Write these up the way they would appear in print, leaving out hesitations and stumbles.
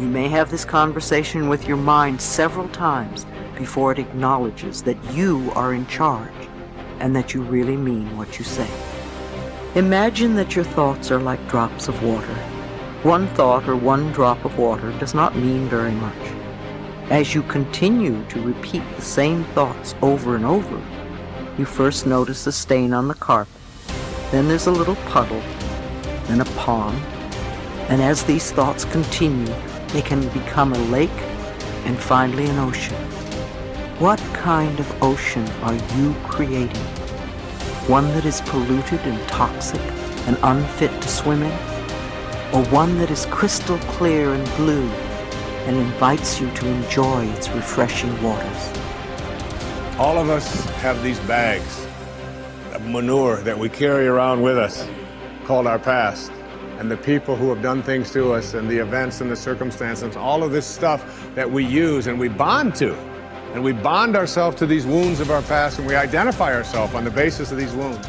You may have this conversation with your mind several times before it acknowledges that you are in charge and that you really mean what you say. Imagine that your thoughts are like drops of water. One thought or one drop of water does not mean very much. As you continue to repeat the same thoughts over and over, you first notice a stain on the carpet, then there's a little puddle, then a pond, and as these thoughts continue, they can become a lake and finally an ocean. What kind of ocean are you creating? One that is polluted and toxic and unfit to swim in? Or one that is crystal clear and blue and invites you to enjoy its refreshing waters? All of us have these bags of manure that we carry around with us, called our past. And the people who have done things to us and the events and the circumstances, all of this stuff that we use and we bond to. And we bond ourselves to these wounds of our past, and we identify ourselves on the basis of these wounds.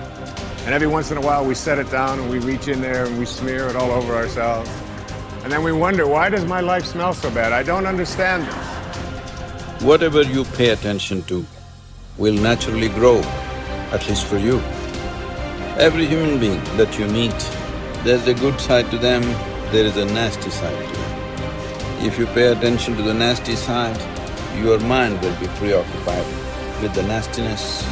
And every once in a while we set it down and we reach in there and we smear it all over ourselves. And then we wonder, why does my life smell so bad? I don't understand this. Whatever you pay attention to will naturally grow, at least for you. Every human being that you meet, there's a good side to them, there is a nasty side to them. If you pay attention to the nasty side, your mind will be preoccupied with the nastiness.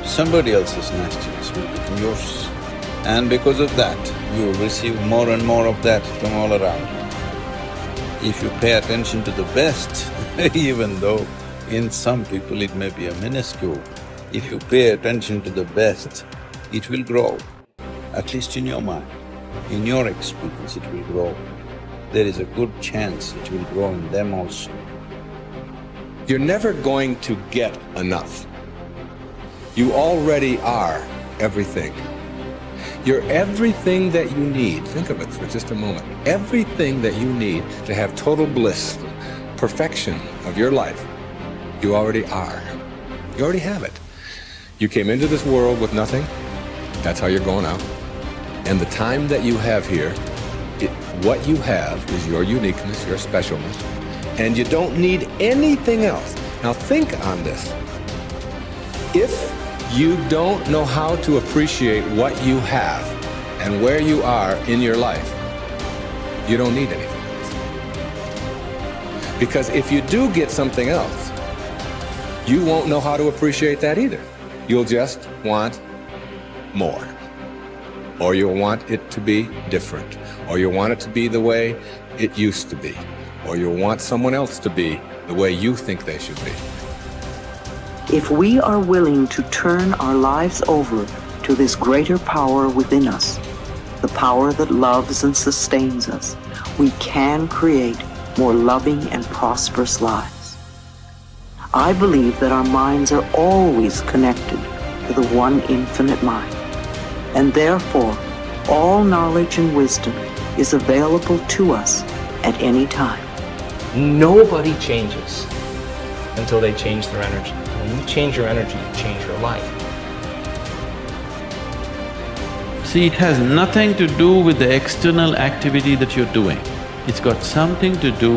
Somebody else's nastiness will become yours. And because of that, you will receive more and more of that from all around. If you pay attention to the best, even though in some people it may be a minuscule, if you pay attention to the best, it will grow. At least in your mind, in your experience it will grow. There is a good chance it will grow in them also. You're never going to get enough. You already are everything. You're everything that you need. Think of it for just a moment. Everything that you need to have total bliss, perfection of your life, you already are. You already have it. You came into this world with nothing. That's how you're going out. And the time that you have here, what you have is your uniqueness, your specialness, and you don't need anything else. Now think on this. If you don't know how to appreciate what you have and where you are in your life, you don't need anything else. Because if you do get something else, you won't know how to appreciate that either. You'll just want more. Or you'll want it to be different. Or you'll want it to be the way it used to be. Or you'll want someone else to be the way you think they should be. If we are willing to turn our lives over to this greater power within us, the power that loves and sustains us, we can create more loving and prosperous lives. I believe that our minds are always connected to the one infinite mind, and therefore all knowledge and wisdom is available to us at any time. Nobody changes until they change their energy. When you change your energy, you change your life. See, it has nothing to do with the external activity that you're doing. It's got something to do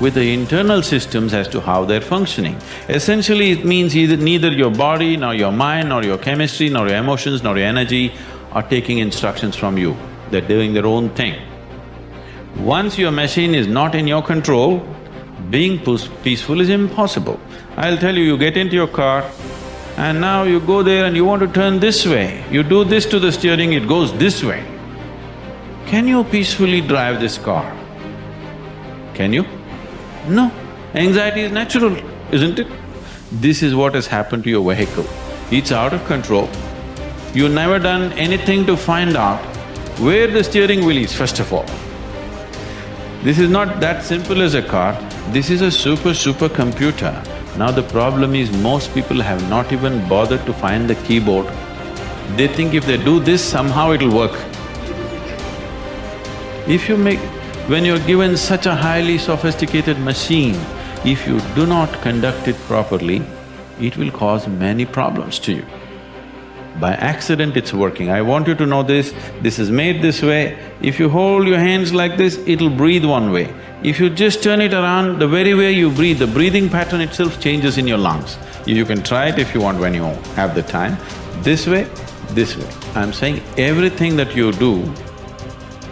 with the internal systems as to how they're functioning. Essentially, it means neither your body, nor your mind, nor your chemistry, nor your emotions, nor your energy are taking instructions from you. They're doing their own thing. Once your machine is not in your control, being peaceful is impossible. I'll tell you, you get into your car and now you go there and you want to turn this way. You do this to the steering, it goes this way. Can you peacefully drive this car? Can you? No. Anxiety is natural, isn't it? This is what has happened to your vehicle. It's out of control. You've never done anything to find out where the steering wheel is, first of all. This is not that simple as a car, this is a super computer. Now the problem is most people have not even bothered to find the keyboard. They think if they do this, somehow it'll work. When you're given such a highly sophisticated machine, if you do not conduct it properly, it will cause many problems to you. By accident it's working. I want you to know this is made this way. If you hold your hands like this, it'll breathe one way. If you just turn it around, the very way you breathe, the breathing pattern itself changes in your lungs. You can try it if you want when you have the time. This way, this way. I'm saying everything that you do,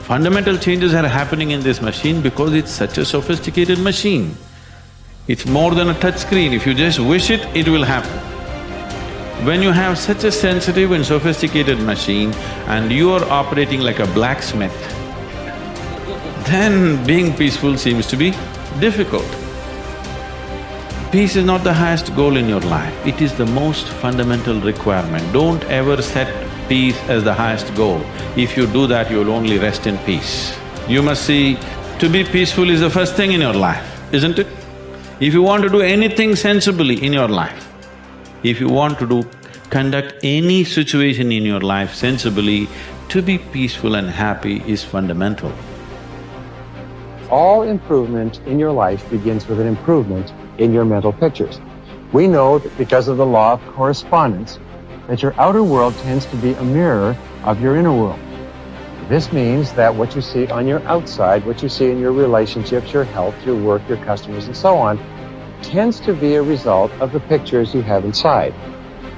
fundamental changes are happening in this machine because it's such a sophisticated machine. It's more than a touch screen. If you just wish it, it will happen. When you have such a sensitive and sophisticated machine and you are operating like a blacksmith, then being peaceful seems to be difficult. Peace is not the highest goal in your life, it is the most fundamental requirement. Don't ever set peace as the highest goal. If you do that, you'll only rest in peace. You must see, to be peaceful is the first thing in your life, isn't it? If you want to do anything sensibly in your life, if you want to conduct any situation in your life sensibly, to be peaceful and happy is fundamental. All improvement in your life begins with an improvement in your mental pictures. We know that because of the law of correspondence, that your outer world tends to be a mirror of your inner world. This means that what you see on your outside, what you see in your relationships, your health, your work, your customers, and so on, tends to be a result of the pictures you have inside.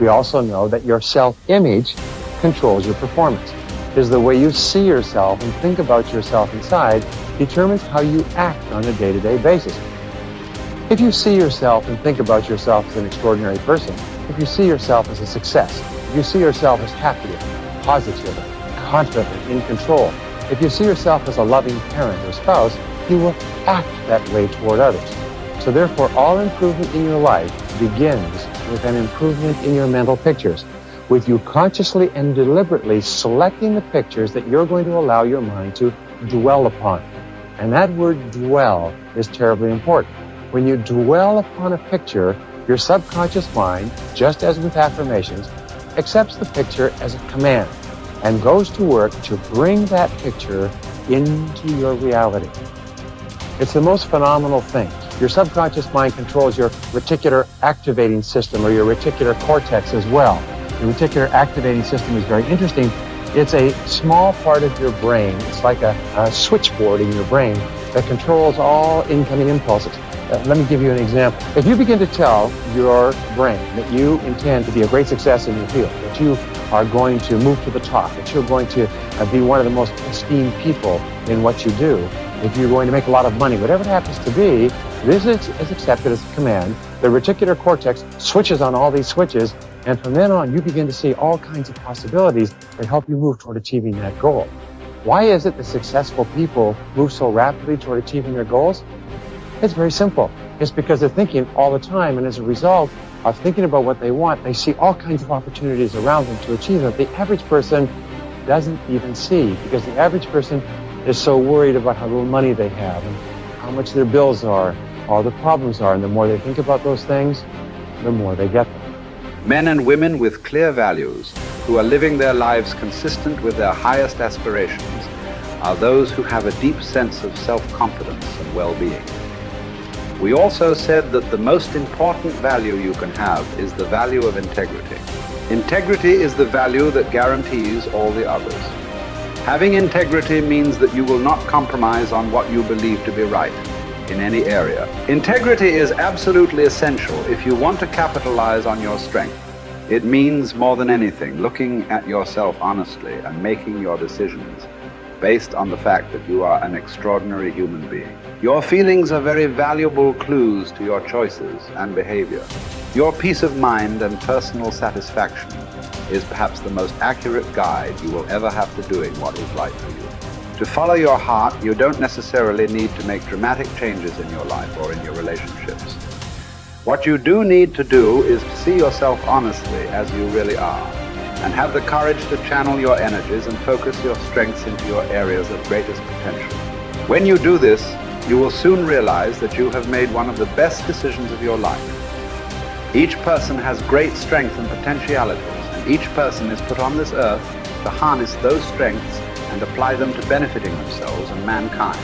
We also know that your self-image controls your performance. Because the way you see yourself and think about yourself inside determines how you act on a day-to-day basis. If you see yourself and think about yourself as an extraordinary person, if you see yourself as a success, if you see yourself as happy, positive, confident, in control, if you see yourself as a loving parent or spouse, you will act that way toward others. So therefore, all improvement in your life begins with an improvement in your mental pictures, with you consciously and deliberately selecting the pictures that you're going to allow your mind to dwell upon. And that word dwell is terribly important. When you dwell upon a picture, your subconscious mind, just as with affirmations, accepts the picture as a command and goes to work to bring that picture into your reality. It's the most phenomenal thing. Your subconscious mind controls your reticular activating system or your reticular cortex as well. The reticular activating system is very interesting. It's a small part of your brain. It's like a switchboard in your brain that controls all incoming impulses. Let me give you an example. If you begin to tell your brain that you intend to be a great success in your field, that you are going to move to the top, that you're going to be one of the most esteemed people in what you do, if you're going to make a lot of money, whatever it happens to be, this is accepted as a command. The reticular cortex switches on all these switches, and from then on, you begin to see all kinds of possibilities that help you move toward achieving that goal. Why is it that successful people move so rapidly toward achieving their goals? It's very simple. It's because they're thinking all the time, and as a result of thinking about what they want, they see all kinds of opportunities around them to achieve them. The average person doesn't even see, because the average person is so worried about how little money they have and how much their bills are, all the problems are, and the more they think about those things, the more they get them. Men and women with clear values, who are living their lives consistent with their highest aspirations, are those who have a deep sense of self-confidence and well-being. We also said that the most important value you can have is the value of integrity. Integrity is the value that guarantees all the others. Having integrity means that you will not compromise on what you believe to be right in any area. Integrity is absolutely essential if you want to capitalize on your strength. It means more than anything looking at yourself honestly and making your decisions based on the fact that you are an extraordinary human being. Your feelings are very valuable clues to your choices and behavior. Your peace of mind and personal satisfaction is perhaps the most accurate guide you will ever have to doing what is right for you. To follow your heart, you don't necessarily need to make dramatic changes in your life or in your relationships. What you do need to do is to see yourself honestly as you really are, and have the courage to channel your energies and focus your strengths into your areas of greatest potential. When you do this, you will soon realize that you have made one of the best decisions of your life. Each person has great strength and potentialities, and each person is put on this earth to harness those strengths and apply them to benefiting themselves and mankind.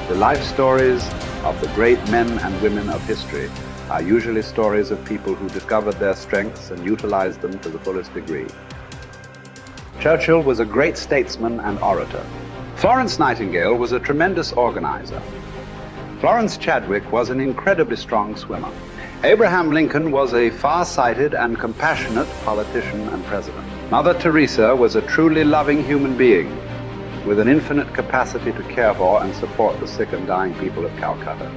The life stories of the great men and women of history are usually stories of people who discovered their strengths and utilized them to the fullest degree. Churchill was a great statesman and orator. Florence Nightingale was a tremendous organizer. Florence Chadwick was an incredibly strong swimmer. Abraham Lincoln was a far-sighted and compassionate politician and president. Mother Teresa was a truly loving human being with an infinite capacity to care for and support the sick and dying people of Calcutta.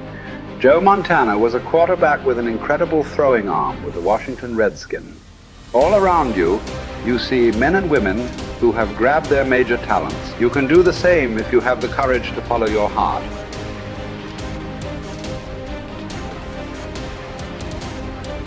Joe Montana was a quarterback with an incredible throwing arm with the Washington Redskins. All around you, you see men and women who have grabbed their major talents. You can do the same if you have the courage to follow your heart.